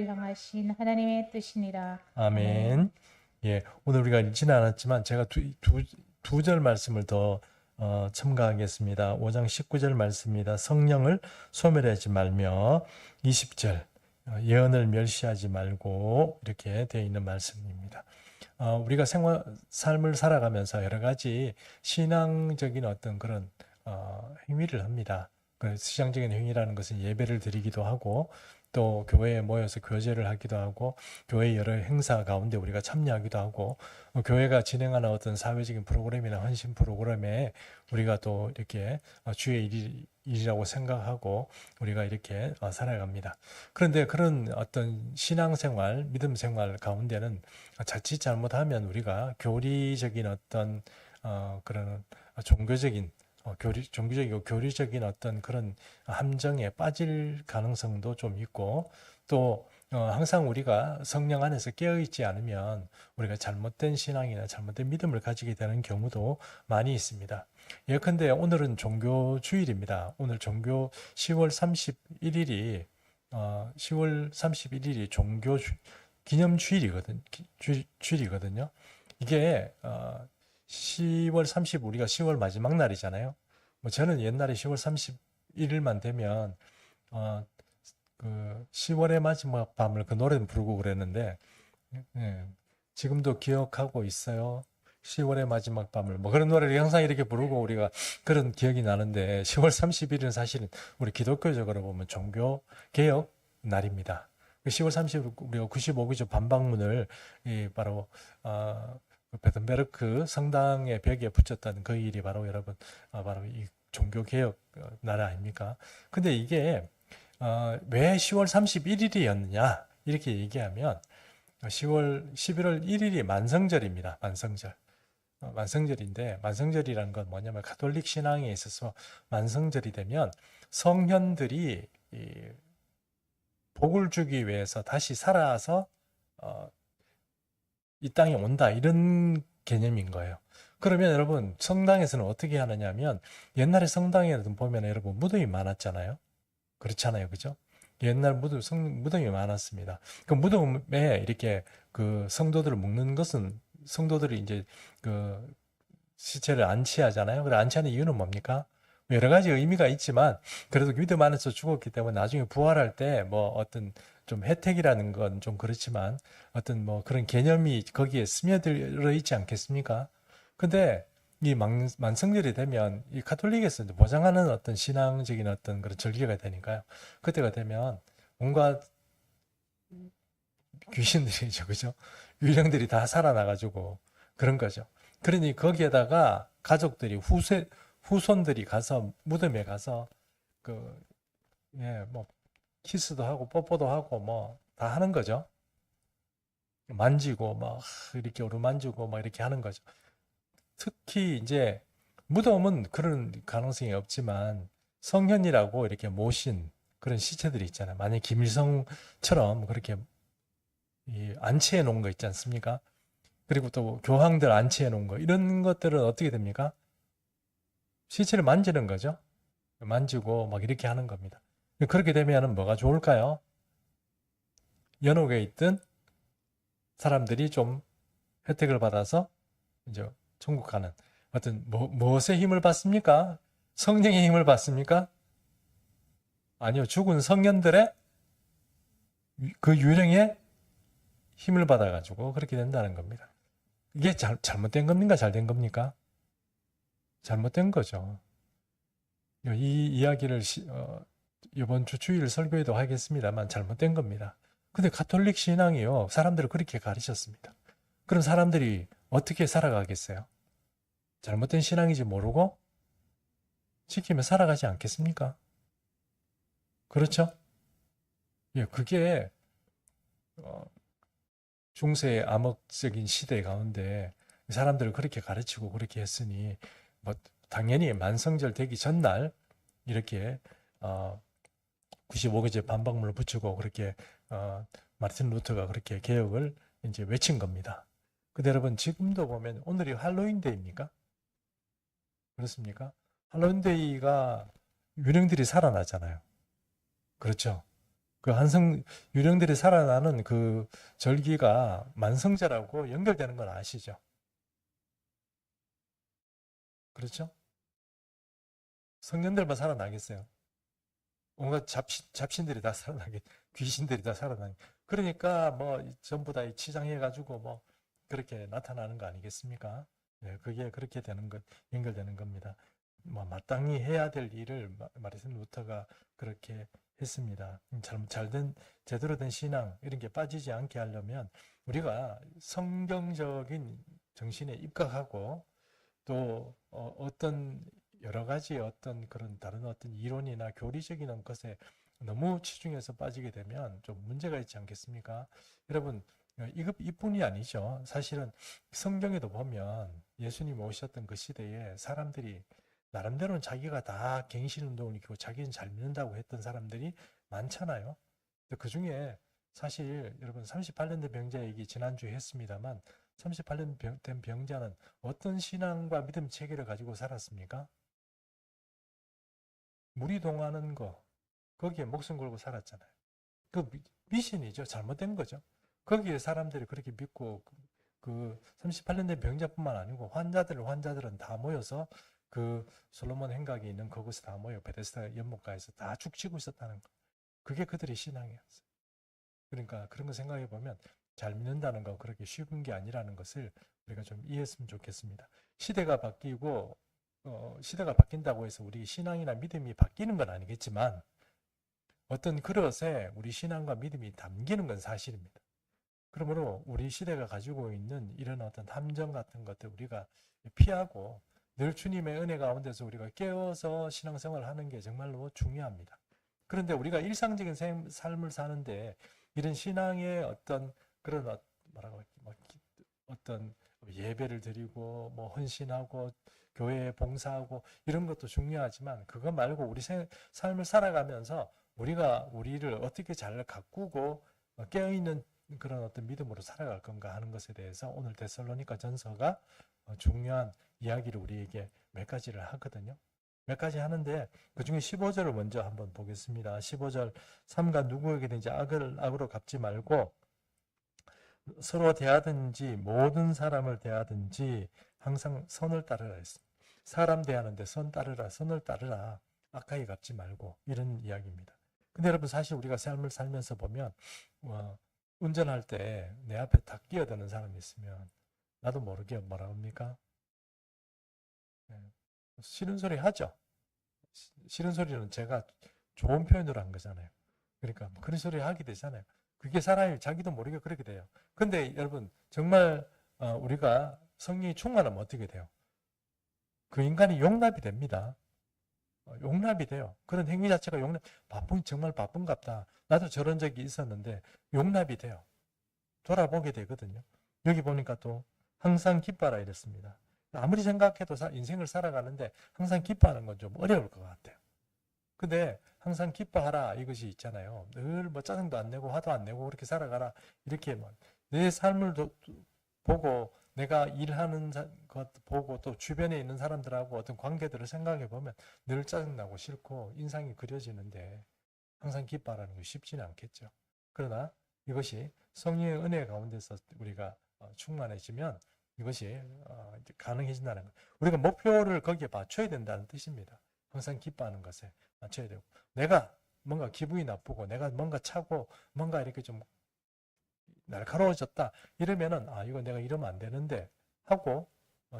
향하신 하나님의 뜻이니라. 아멘. 예, 오늘 우리가 읽지는 않았지만 제가 두 절 말씀을 더 첨가하겠습니다. 5장 19절 말씀입니다. 성령을 소멸하지 말며 20절 예언을 멸시하지 말고 이렇게 되어 있는 말씀입니다. 우리가 삶을 살아가면서 여러 가지 신앙적인 어떤 그런 행위를 합니다. 그 시장적인 행위라는 것은 예배를 드리기도 하고 또 교회에 모여서 교제를 하기도 하고 교회 여러 행사 가운데 우리가 참여하기도 하고 교회가 진행하는 어떤 사회적인 프로그램이나 헌신 프로그램에 우리가 또 이렇게 주의 일이라고 생각하고 우리가 이렇게 살아갑니다. 그런데 그런 어떤 신앙생활, 믿음 생활 가운데는 자칫 잘못하면 우리가 교리적인 어떤 그런 종교적인 종교적이고 교리적인 어떤 그런 함정에 빠질 가능성도 좀 있고 또 항상 우리가 성령 안에서 깨어있지 않으면 우리가 잘못된 신앙이나 잘못된 믿음을 가지게 되는 경우도 많이 있습니다. 예컨대 오늘은 종교주일입니다. 오늘 종교 10월 31일이 종교 기념주일이거든요. 주일이거든요. 이게 10월 30 우리가 10월 마지막 날이잖아요. 뭐 저는 옛날에 10월 31일만 되면 그 10월의 마지막 밤을 그 노래 부르고 그랬는데 지금도 기억하고 있어요. 10월의 마지막 밤을 뭐 그런 노래를 항상 이렇게 부르고 우리가 그런 기억이 나는데 10월 30일은 사실은 우리 기독교적으로 보면 종교 개혁 날입니다. 10월 30일 우리가 95기죠 반박문을 바로 베텐베르크 성당의 벽에 붙였다는 그 일이 바로 여러분 바로 이 종교 개혁 날 아닙니까? 근데 이게 왜 10월 31일이었느냐 이렇게 얘기하면 11월 1일이 만성절입니다. 만성절. 만성절인데 만성절이라는 건 뭐냐면 가톨릭 신앙에 있어서 만성절이 되면 성현들이 복을 주기 위해서 다시 살아서 이 땅에 온다 이런 개념인 거예요. 그러면 여러분 성당에서는 어떻게 하느냐면 옛날에 성당에도 보면 여러분 무덤이 많았잖아요. 그렇잖아요, 그죠? 옛날 무덤이 많았습니다. 그 무덤에 이렇게 그 성도들을 묵는 것은 성도들이 이제 그 시체를 안치하잖아요. 그래 안치하는 이유는 뭡니까? 여러 가지 의미가 있지만 그래도 믿음 안에서 죽었기 때문에 나중에 부활할 때 뭐 어떤 좀 혜택이라는 건 좀 그렇지만 어떤 뭐 그런 개념이 거기에 스며들어 있지 않겠습니까? 근데 이 만성절이 되면 이 가톨릭에서 보장하는 어떤 신앙적인 어떤 그런 절기가 되니까요. 그때가 되면 온갖 귀신들이죠, 그죠? 유령들이 다 살아나가지고 그런 거죠. 그러니 거기에다가 가족들이 후손들이 가서 무덤에 가서 그, 예, 뭐 키스도 하고 뽀뽀도 하고 뭐 다 하는 거죠. 만지고 막 이렇게 어루만지고 막 이렇게 하는 거죠. 특히 이제 무덤은 그런 가능성이 없지만 성현이라고 이렇게 모신 그런 시체들이 있잖아요. 만약 김일성처럼 그렇게 안치해 놓은 거 있지 않습니까? 그리고 또 교황들 안치해 놓은 거 이런 것들은 어떻게 됩니까? 시체를 만지는 거죠. 만지고 막 이렇게 하는 겁니다. 그렇게 되면 뭐가 좋을까요? 연옥에 있던 사람들이 좀 혜택을 받아서 이제 천국 가는 어떤 무엇의 힘을 받습니까? 성령의 힘을 받습니까? 아니요. 죽은 성년들의 그 유령의 힘을 받아가지고 그렇게 된다는 겁니다. 이게 잘못된 겁니까? 잘된 겁니까? 잘못된 거죠. 이 이야기를 이번 주 주일 설교에도 하겠습니다만 잘못된 겁니다. 근데 가톨릭 신앙이요. 사람들을 그렇게 가르쳤습니다. 그런 사람들이 어떻게 살아가겠어요? 잘못된 신앙인지 모르고 지키며 살아가지 않겠습니까? 그렇죠? 예, 그게 중세의 암흑적인 시대 가운데 사람들을 그렇게 가르치고 그렇게 했으니 뭐 당연히 만성절 되기 전날 이렇게 95개제 반박문을 붙이고 그렇게 마르틴 루터가 그렇게 개혁을 이제 외친 겁니다. 근데 여러분 지금도 보면 오늘이 할로윈데이입니까? 그렇습니까? 할로윈데이가 유령들이 살아나잖아요. 그렇죠? 그 한성 유령들이 살아나는 그 절기가 만성절하고 연결되는 건 아시죠? 그렇죠? 성년들만 살아나겠어요. 온갖 잡신들이 다 살아나게, 귀신들이 다 살아나게. 그러니까 뭐 전부 다 치장해가지고 뭐 그렇게 나타나는 거 아니겠습니까? 예, 그게 그렇게 되는 것, 연결되는 겁니다. 뭐 마땅히 해야 될 일을 마르틴 루터가 그렇게 했습니다. 잘된 제대로 된 신앙 이런 게 빠지지 않게 하려면 우리가 성경적인 정신에 입각하고 또 어떤 여러 가지 어떤 그런 다른 어떤 이론이나 교리적인 것에 너무 치중해서 빠지게 되면 좀 문제가 있지 않겠습니까? 여러분, 이뿐이 아니죠. 사실은 성경에도 보면 예수님 오셨던 그 시대에 사람들이 나름대로는 자기가 다 갱신운동을 일으키고 자기는 잘 믿는다고 했던 사람들이 많잖아요. 그 중에 사실 여러분 38년 된 병자 얘기 지난주에 했습니다만 38년 된 병자는 어떤 신앙과 믿음 체계를 가지고 살았습니까? 무리동하는 거 거기에 목숨 걸고 살았잖아요. 그 미신이죠. 잘못된 거죠. 거기에 사람들이 그렇게 믿고 그 38년 된 병자뿐만 아니고 환자들은 다 모여서 그 솔로몬 행각에 있는 그곳에 다 모여 베데스다 연못가에서 다 죽치고 있었다는 거. 그게 그들의 신앙이었어요. 그러니까 그런 거 생각해 보면 잘 믿는다는 거 그렇게 쉬운 게 아니라는 것을 우리가 좀 이해했으면 좋겠습니다. 시대가 바뀌고 시대가 바뀐다고 해서 우리 신앙이나 믿음이 바뀌는 건 아니겠지만 어떤 그릇에 우리 신앙과 믿음이 담기는 건 사실입니다. 그러므로 우리 시대가 가지고 있는 이런 어떤 함정 같은 것들 우리가 피하고 늘 주님의 은혜 가운데서 우리가 깨어서 신앙생활을 하는 게 정말로 중요합니다. 그런데 우리가 일상적인 삶을 사는데 이런 신앙의 어떤 그런 뭐라고 어떤 예배를 드리고 뭐 헌신하고 교회에 봉사하고 이런 것도 중요하지만 그거 말고 우리 삶을 살아가면서 우리가 우리를 어떻게 잘 가꾸고 깨어있는 그런 어떤 믿음으로 살아갈 건가 하는 것에 대해서 오늘 데살로니가 전서가 중요한 이야기를 우리에게 몇 가지를 하거든요. 몇 가지 하는데 그중에 15절을 먼저 한번 보겠습니다. 15절 삼가 누구에게든지 악으로 갚지 말고 서로 대하든지 모든 사람을 대하든지 항상 선을 따르라 했습니다. 사람 대하는데 선을 따르라. 악하게 갚지 말고 이런 이야기입니다. 근데 여러분 사실 우리가 삶을 살면서 보면 운전할 때 내 앞에 딱 끼어드는 사람이 있으면 나도 모르게 뭐라 합니까? 싫은 소리 하죠. 싫은 소리는 제가 좋은 표현으로 한 거잖아요. 그러니까 그런 소리 하게 되잖아요. 그게 사람이 자기도 모르게 그렇게 돼요. 근데 여러분 정말 우리가 성령이 충만하면 어떻게 돼요? 그 인간이 용납이 됩니다. 용납이 돼요. 그런 행위 자체가 정말 바쁜갑다. 나도 저런 적이 있었는데 용납이 돼요. 돌아보게 되거든요. 여기 보니까 또 항상 기뻐하라 이랬습니다. 아무리 생각해도 인생을 살아가는데 항상 기뻐하는 건 좀 어려울 것 같아요. 근데 항상 기뻐하라 이것이 있잖아요. 늘 뭐 짜증도 안 내고 화도 안 내고 그렇게 살아가라 이렇게 내 삶을 보고 내가 일하는 것 보고 또 주변에 있는 사람들하고 어떤 관계들을 생각해 보면 늘 짜증나고 싫고 인상이 그려지는데 항상 기뻐하라는 게 쉽지는 않겠죠. 그러나 이것이 성령의 은혜 가운데서 우리가 충만해지면 이것이 가능해진다는 것. 우리가 목표를 거기에 맞춰야 된다는 뜻입니다. 항상 기뻐하는 것에 맞춰야 되고 내가 뭔가 기분이 나쁘고 내가 뭔가 차고 뭔가 이렇게 좀 날카로워졌다 이러면은 이거 내가 이러면 안 되는데 하고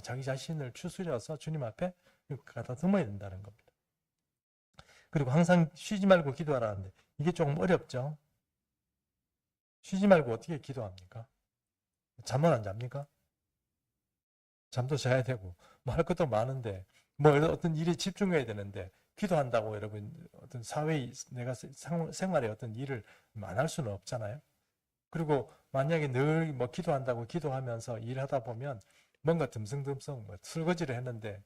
자기 자신을 추스려서 주님 앞에 갖다 드려야 된다는 겁니다. 그리고 항상 쉬지 말고 기도하라는데 이게 조금 어렵죠. 쉬지 말고 어떻게 기도합니까? 잠은 안 잡니까? 잠도 자야 되고 뭐 할 것도 많은데 뭐 어떤 일에 집중해야 되는데 기도한다고 여러분 어떤 사회 내가 생활에 어떤 일을 안 할 수는 없잖아요. 그리고 만약에 늘 뭐 기도한다고 기도하면서 일하다 보면 뭔가 듬성듬성 설거지를 했는데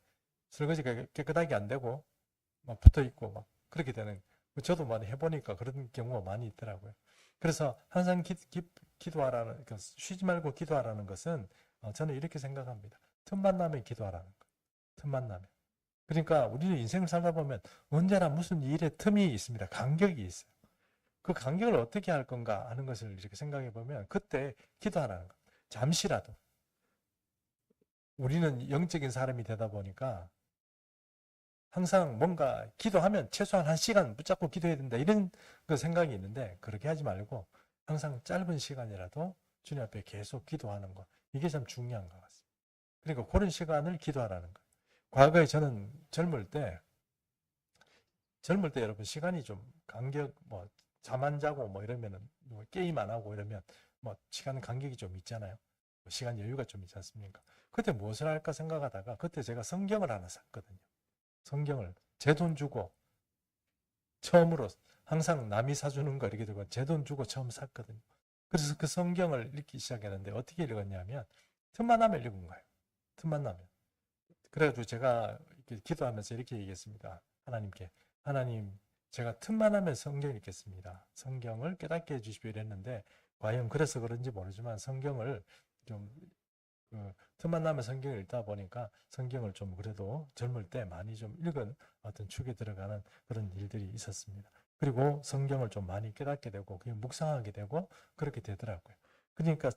설거지가 깨끗하게 안 되고 막 붙어 있고 막 그렇게 되는 저도 많이 해보니까 그런 경우가 많이 있더라고요. 그래서 항상 기도하라는 쉬지 말고 기도하라는 것은 저는 이렇게 생각합니다. 틈만 나면 기도하라는 거. 틈만 나면. 그러니까 우리는 인생을 살다 보면 언제나 무슨 일에 틈이 있습니다. 간격이 있어요. 그 간격을 어떻게 할 건가 하는 것을 이렇게 생각해 보면 그때 기도하라는 거. 잠시라도. 우리는 영적인 사람이 되다 보니까 항상 뭔가 기도하면 최소한 1시간 붙잡고 기도해야 된다 이런 그 생각이 있는데 그렇게 하지 말고 항상 짧은 시간이라도 주님 앞에 계속 기도하는 것. 이게 참 중요한 것 같습니다. 그러니까 그런 시간을 기도하라는 것. 과거에 저는 젊을 때 여러분 시간이 좀 간격 뭐 잠 안 자고 뭐 이러면은 뭐 게임 안 하고 이러면 뭐 시간 간격이 좀 있잖아요. 뭐 시간 여유가 좀 있지 않습니까? 그때 무엇을 할까 생각하다가 그때 제가 성경을 하나 샀거든요. 성경을 제 돈 주고 처음으로 항상 남이 사주는 거 이렇게 들고 제 돈 주고 처음 샀거든요. 그래서 그 성경을 읽기 시작했는데 어떻게 읽었냐면 틈만 나면 읽은 거예요. 틈만 나면. 그래가지고 제가 이렇게 기도하면서 이렇게 얘기했습니다. 하나님께. 하나님, 제가 틈만 하면 성경 읽겠습니다. 성경을 깨닫게 해주십시오 이랬는데 과연 그래서 그런지 모르지만 성경을 좀 틈만 나면 성경을 읽다 보니까 성경을 좀 그래도 젊을 때 많이 좀 읽은 어떤 축에 들어가는 그런 일들이 있었습니다. 그리고 성경을 좀 많이 깨닫게 되고 그냥 묵상하게 되고 그렇게 되더라고요. 그러니까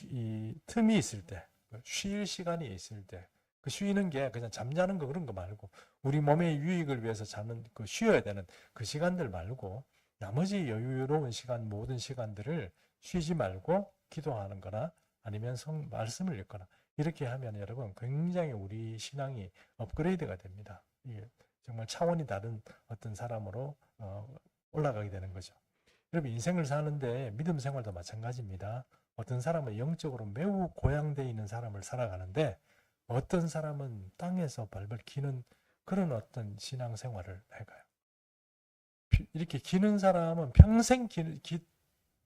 이 틈이 있을 때, 쉴 시간이 있을 때, 그 쉬는 게 그냥 잠자는 거 그런 거 말고 우리 몸의 유익을 위해서 자는 그 쉬어야 되는 그 시간들 말고 나머지 여유로운 시간 모든 시간들을 쉬지 말고 기도하는 거나 아니면 말씀을 읽거나 이렇게 하면 여러분 굉장히 우리 신앙이 업그레이드가 됩니다. 이게 정말 차원이 다른 어떤 사람으로 올라가게 되는 거죠. 여러분 인생을 사는데 믿음 생활도 마찬가지입니다. 어떤 사람은 영적으로 매우 고양되어 있는 사람을 살아가는데 어떤 사람은 땅에서 발발 기는 그런 어떤 신앙생활을 해가요. 이렇게 기는 사람은 평생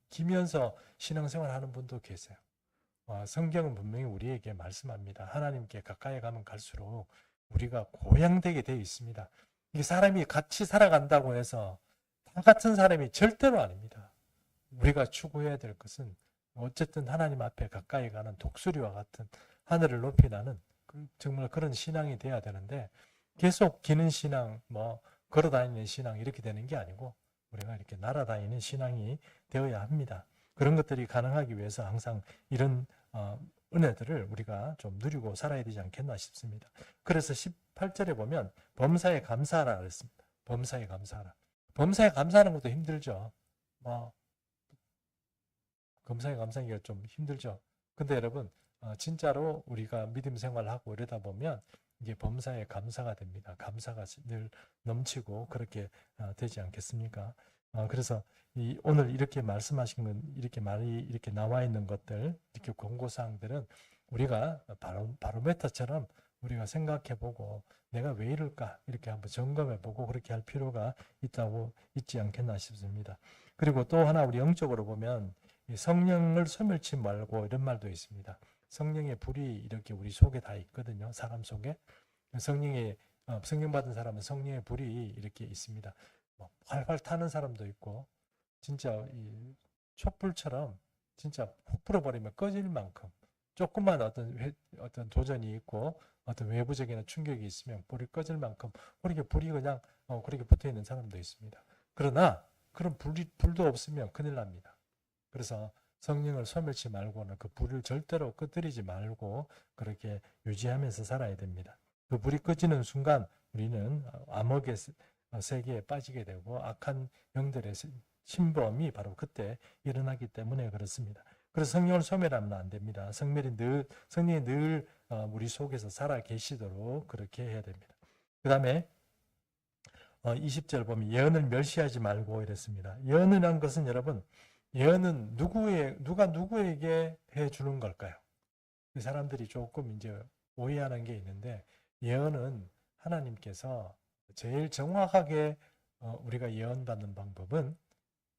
기면서 신앙생활 하는 분도 계세요. 성경은 분명히 우리에게 말씀합니다. 하나님께 가까이 가면 갈수록 우리가 고양되게 되어 있습니다. 이게 사람이 같이 살아간다고 해서 다 같은 사람이 절대로 아닙니다. 우리가 추구해야 될 것은 어쨌든 하나님 앞에 가까이 가는 독수리와 같은 하늘을 높이 나는 정말 그런 신앙이 돼야 되는데 계속 기는 신앙, 뭐 걸어다니는 신앙 이렇게 되는 게 아니고 우리가 이렇게 날아다니는 신앙이 되어야 합니다. 그런 것들이 가능하기 위해서 항상 이런 은혜들을 우리가 좀 누리고 살아야 되지 않겠나 싶습니다. 그래서 18절에 보면 범사에 감사하라 그랬습니다. 범사에 감사하라. 범사에 감사하는 것도 힘들죠. 범사에 감사하기가 좀 힘들죠. 근데 여러분 진짜로 우리가 믿음 생활을 하고 이러다 보면 이게 범사에 감사가 됩니다. 감사가 늘 넘치고 그렇게 되지 않겠습니까? 그래서 오늘 이렇게 말씀하신 건 이렇게 말이 이렇게 나와 있는 것들 이렇게 권고사항들은 우리가 바로메터처럼 우리가 생각해보고 내가 왜 이럴까 이렇게 한번 점검해보고 그렇게 할 필요가 있지 않겠나 싶습니다. 그리고 또 하나 우리 영적으로 보면 성령을 소멸치 말고 이런 말도 있습니다. 성령의 불이 이렇게 우리 속에 다 있거든요. 사람 속에 성령 받은 사람은 성령의 불이 이렇게 있습니다. 활활 타는 사람도 있고 진짜 이 촛불처럼 진짜 훅 불어버리면 꺼질 만큼 조금만 어떤 도전이 있고 어떤 외부적인 충격이 있으면 불이 꺼질 만큼 그렇게 불이 그냥 그렇게 붙어 있는 사람도 있습니다. 그러나 그런 불도 없으면 큰일 납니다. 그래서 성령을 소멸치 말고는 그 불을 절대로 꺼뜨리지 말고 그렇게 유지하면서 살아야 됩니다. 그 불이 꺼지는 순간 우리는 암흑의 세계에 빠지게 되고 악한 영들의 침범이 바로 그때 일어나기 때문에 그렇습니다. 그래서 성령을 소멸하면 안 됩니다. 성령이 늘 우리 속에서 살아 계시도록 그렇게 해야 됩니다. 그 다음에 20절 보면 예언을 멸시하지 말고 이랬습니다. 예언이란 것은 여러분 예언은 누가 누구에게 해주는 걸까요? 그 사람들이 조금 이제 오해하는 게 있는데 예언은 하나님께서 제일 정확하게 우리가 예언받는 방법은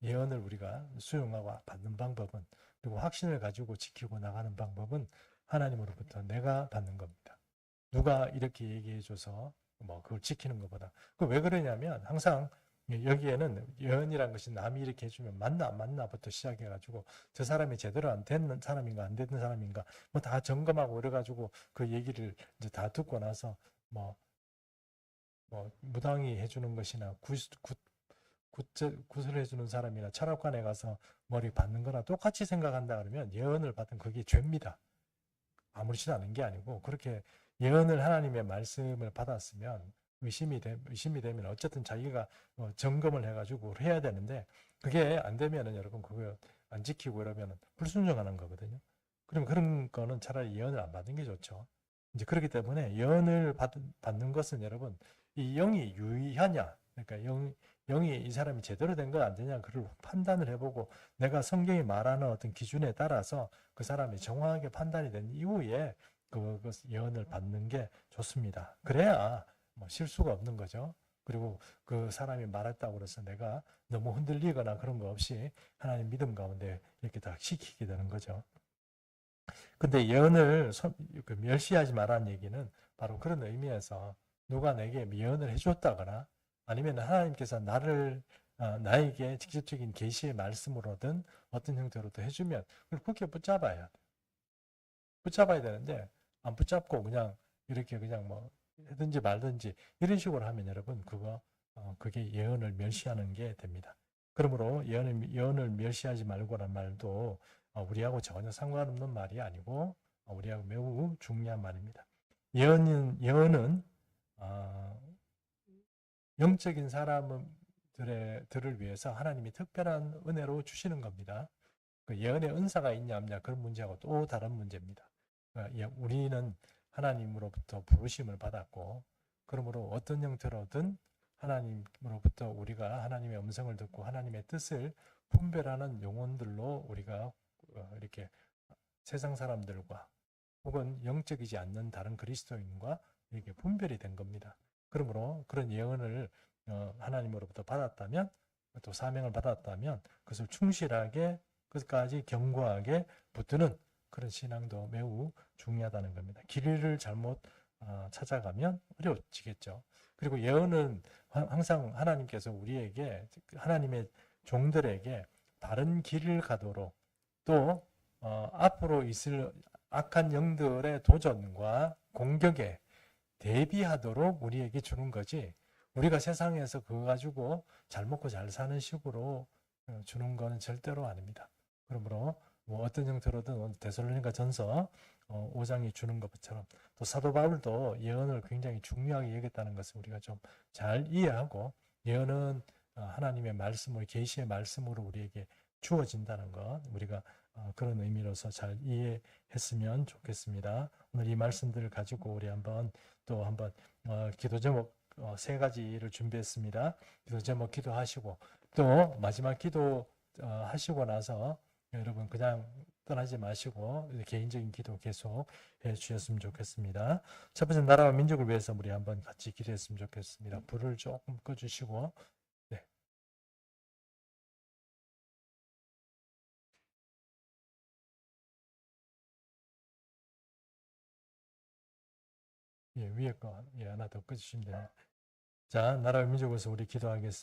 예언을 우리가 수용하고 받는 방법은 그리고 확신을 가지고 지키고 나가는 방법은 하나님으로부터 내가 받는 겁니다. 누가 이렇게 얘기해줘서 그걸 지키는 것보다 왜 그러냐면 항상 여기에는 예언이란 것이 남이 이렇게 해주면 맞나 안 맞나부터 시작해가지고 저 사람이 제대로 안 된 사람인가 안 된 사람인가 다 점검하고 그래가지고 그 얘기를 이제 다 듣고 나서 무당이 해주는 것이나 구슬해 주는 사람이나 철학관에 가서 머리 받는 거나 똑같이 생각한다 그러면 예언을 받은 그게 죄입니다. 아무렇지도 않은 게 아니고 그렇게 예언을 하나님의 말씀을 받았으면 의심이 되면 어쨌든 자기가 점검을 해가지고 해야 되는데 그게 안 되면은 여러분 그거 안 지키고 이러면은 불순종하는 거거든요. 그럼 그런 거는 차라리 예언을 안 받는 게 좋죠. 이제 그렇기 때문에 예언을 받는 것은 여러분 이 영이 유의하냐, 그러니까 영이 이 사람이 제대로 된 거 안 되냐 그걸 판단을 해보고 내가 성경이 말하는 어떤 기준에 따라서 그 사람이 정확하게 판단이 된 이후에 그 예언을 받는 게 좋습니다. 그래야 뭐 실수가 없는 거죠. 그리고 그 사람이 말했다고 해서 내가 너무 흔들리거나 그런 거 없이 하나님 믿음 가운데 이렇게 다 시키게 되는 거죠. 근데 예언을 멸시하지 말라는 얘기는 바로 그런 의미에서 누가 내게 예언을 해줬다거나 아니면 하나님께서 나에게 직접적인 계시의 말씀으로든 어떤 형태로든 해주면 그걸 굳게 붙잡아야 돼. 붙잡아야 되는데 안 붙잡고 그냥 이렇게 그냥 뭐 하든지 말든지 이런 식으로 하면 여러분 그게 예언을 멸시하는 게 됩니다. 그러므로 예언을 멸시하지 말고란 말도 우리하고 전혀 상관없는 말이 아니고 우리하고 매우 중요한 말입니다. 예언은 영적인 사람들을 위해서 하나님이 특별한 은혜로 주시는 겁니다. 그 예언의 은사가 있냐 없냐 그런 문제하고 또 다른 문제입니다. 우리는 하나님으로부터 부르심을 받았고 그러므로 어떤 형태로든 하나님으로부터 우리가 하나님의 음성을 듣고 하나님의 뜻을 분별하는 영혼들로 우리가 이렇게 세상 사람들과 혹은 영적이지 않는 다른 그리스도인과 이렇게 분별이 된 겁니다. 그러므로 그런 예언을 하나님으로부터 받았다면 또 사명을 받았다면 그것을 충실하게 끝까지 견고하게 붙드는 그런 신앙도 매우 중요하다는 겁니다. 길을 잘못 찾아가면 어려워지겠죠. 그리고 예언은 항상 하나님께서 우리에게 하나님의 종들에게 바른 길을 가도록 또 앞으로 있을 악한 영들의 도전과 공격에 대비하도록 우리에게 주는 거지 우리가 세상에서 그거 가지고 잘 먹고 잘 사는 식으로 주는 거는 절대로 아닙니다. 그러므로 뭐 어떤 형태로든 데살로니가 전서 5장이 주는 것처럼 또 사도 바울도 예언을 굉장히 중요하게 여겼다는 것을 우리가 좀 잘 이해하고 예언은 하나님의 말씀으로 계시의 말씀으로 우리에게 주어진다는 것 우리가 그런 의미로서 잘 이해했으면 좋겠습니다. 오늘 이 말씀들을 가지고 우리 한번 기도 제목 3가지를 준비했습니다. 기도 제목 기도하시고 또 마지막 기도 하시고 나서 여러분 그냥 떠나지 마시고 개인적인 기도 계속 해 주셨으면 좋겠습니다. 첫 번째 나라와 민족을 위해서 우리 한번 같이 기도했으면 좋겠습니다. 불을 조금 꺼주시고 네. 위에 거 하나 더 꺼주시면 됩니다. 자, 나라와 민족을 위해서 우리 기도하겠습니다.